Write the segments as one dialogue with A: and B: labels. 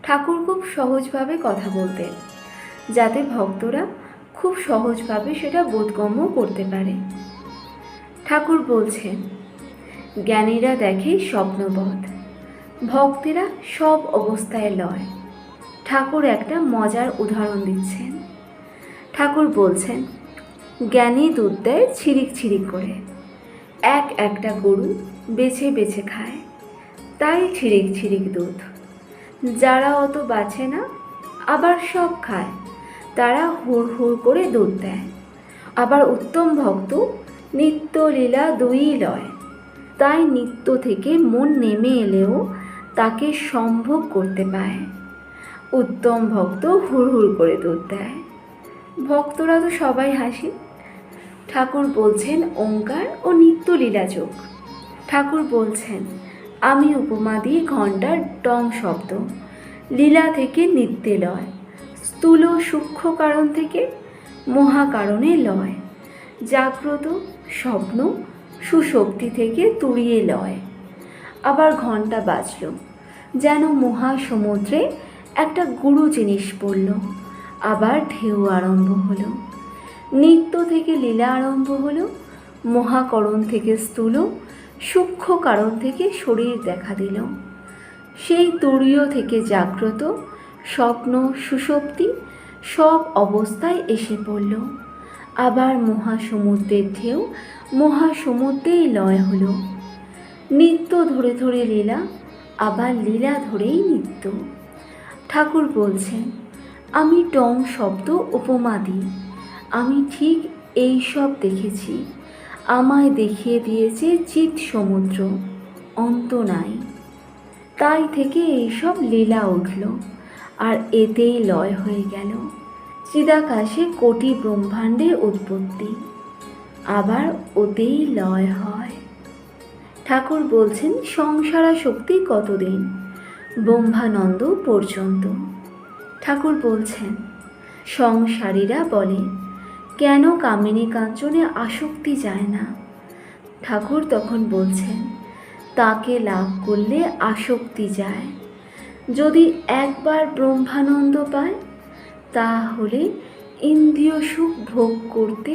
A: ঠাকুর খুব সহজভাবে কথা বলতেন, যাতে ভক্তরা খুব সহজভাবে সেটা বোধগম্য করতে পারে। ঠাকুর বলছেন, জ্ঞানীরা দেখে স্বপ্নবৎ, ভক্তেরা সব অবস্থায় লয়। ঠাকুর একটা মজার উদাহরণ দিচ্ছেন। ঠাকুর বলছেন, জ্ঞানী দুধ দেয় ছিরিক ছিরিক করে, একটা গরু বেছে বেছে খায়, তাই ছিরিক ছিরিক দুধ। যারা অত বাছে না, আবার সব খায়, তারা হুড় হুড় করে দুধ দেয়। আবার উত্তম ভক্ত নিত্য লীলা দুইই লয়, তাই নিত্য থেকে মন নেমে এলেও তাকে সম্ভোগ করতে পায়। উত্তম ভক্ত হুড় হুড় করে দুধ দেয়। ভক্তরা তো সবাই হাসি। ঠাকুর বলছেন ওঙ্কার ও নিত্য লীলাযোগ। ঠাকুর বলছেন, আমি উপমা দিয়ে ঘণ্টার টং শব্দ, লীলা থেকে নিত্যে লয়, স্থূল সূক্ষ্ম কারণ থেকে মহাকারণে লয়, জাগ্রত স্বপ্ন সুশক্তি থেকে তুড়িয়ে লয়। আবার ঘণ্টা বাজল, যেন মহাসমুদ্রে একটা গুরু জিনিস পড়ল। আবার ঢেউ আরম্ভ হলো, নিত্য থেকে লীলা আরম্ভ হলো, মহাকরণ থেকে স্থূল সূক্ষ্ম কারণ থেকে শরীর দেখা দিল। সেই তুরীয় থেকে জাগ্রত স্বপ্ন সুষুপ্তি সব অবস্থায় এসে পড়ল। আবার মহাসমুদ্রের ঢেউ মহাসমুদ্রেই লয় হলো। নিত্য ধরে ধরে লীলা, আবার লীলা ধরেই নিত্য। ঠাকুর বলছেন, আমি টং শব্দ উপমা দিই। আমি ঠিক এই সব দেখেছি। আমায় দেখিয়ে দিয়েছে চিৎ সমুদ্র, অন্ত নাই। তাই থেকে এইসব লীলা উঠল, আর এতেই লয় হয়ে গেল। চিদাকাশে কোটি ব্রহ্মাণ্ডের উৎপত্তি, আবার ওতেই লয় হয়। ঠাকুর বলছেন, সংসারা শক্তি কতদিন? ব্রহ্মানন্দ পর্যন্ত। ঠাকুর বলছেন, সংসারীরা বলে, কেন কামিনী কাঞ্চনে আসক্তি যায় না? ঠাকুর তখন বলছেন, তাকে লাভ করলে আসক্তি যায়। যদি একবার ব্রহ্মানন্দ পায়, তাহলে ইন্দ্রিয় সুখ ভোগ করতে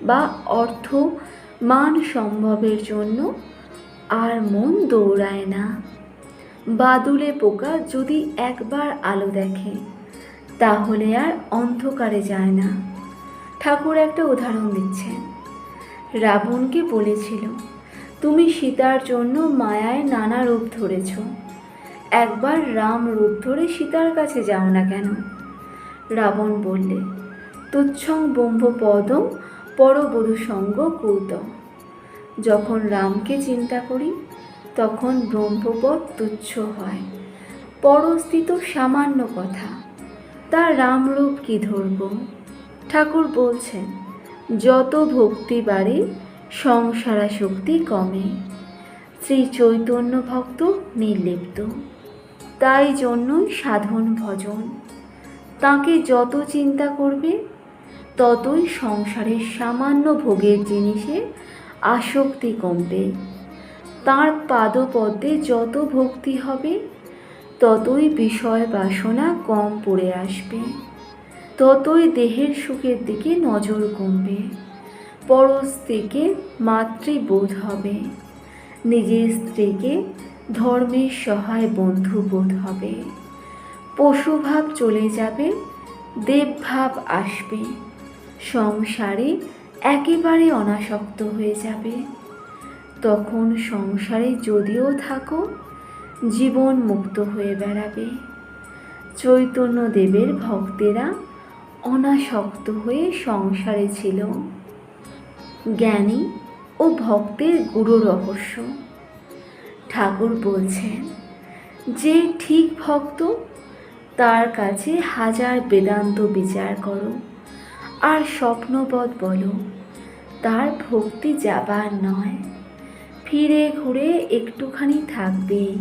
A: বা অর্থ মান সম্ভবের জন্য আর মন দৌড়ায় না। বাদুলে পোকা যদি একবার আলো দেখে, তাহলে আর অন্ধকারে যায় না। ঠাকুর একটা উদাহরণ দিচ্ছেন। রাবণকে বলেছিল, তুমি সীতার জন্য মায়ায় নানা রূপ ধরেছ, একবার রাম রূপ ধরে সীতার কাছে যাও না কেন? রাবণ বললে, তুচ্ছং ব্রহ্মপদম পরবধূ সঙ্গ কৌতম। যখন রামকে চিন্তা করি, তখন ব্রহ্মপদ তুচ্ছ হয়, পরস্থিত সামান্য কথা, তার রামরূপ কি ধরব? ঠাকুর বলছেন, যত ভক্তি বাড়ে সংসারা শক্তি কমে। শ্রী চৈতন্য ভক্ত নির্লিপ্ত, তাই জন্যই সাধন ভজন। তাকে যত চিন্তা করবে, ততই সংসারের সামান্য ভোগের জিনিসে আসক্তি কমবে। তাঁর পাদপদ্মে যত ভক্তি হবে, ততই বিষয় বাসনা কম পড়ে আসবে, ততই দেহের সুখের দিকে নজর কমবে, পর স্ত্রীকে মাতৃবোধ হবে, নিজের স্ত্রীকে ধর্মের সহায় বন্ধু বোধ হবে, পশুভাব চলে যাবে, দেবভাব আসবে, সংসারে একেবারে অনাসক্ত হয়ে যাবে। তখন সংসারে যদিও থাকো, জীবন মুক্ত হয়ে বেড়াবে। চৈতন্যদেবের ভক্তেরা অনাসক্ত হয়ে সংসারে ছিল। জ্ঞানী ও ভক্তের গুরু রহস্য। ঠাকুর বলছেন, যে ঠিক ভক্ত, তার কাছে হাজার বেদান্ত বিচার করো আর স্বপ্নবৎ বলো, তার ভক্তি যাবার নয়, ফিরে ঘুরে একটুখানি থাকবেই।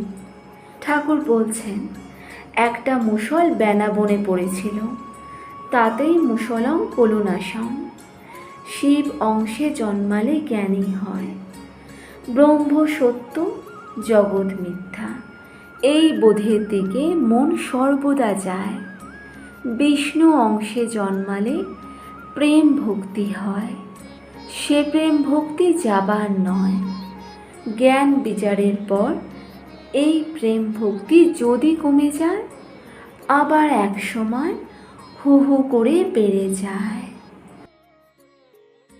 A: ঠাকুর বলছেন, একটা মুষল বেনা বনে পড়েছিল, তাতেই মুষলং কলুনাশং। শিব অংশে জন্মালে জ্ঞানী হয়। ব্রহ্ম সত্য, জগৎ মিথ্যা, এই বোধের দিকে মন সর্বদা যায়। বিষ্ণু অংশে জন্মালে প্রেম ভক্তি হয়, সে প্রেম ভক্তি যাবার নয়। জ্ঞান বিচারের পর এই প্রেম ভক্তি যদি কমে যায়, আবার এক সময় হু হু করে বেড়ে যায়।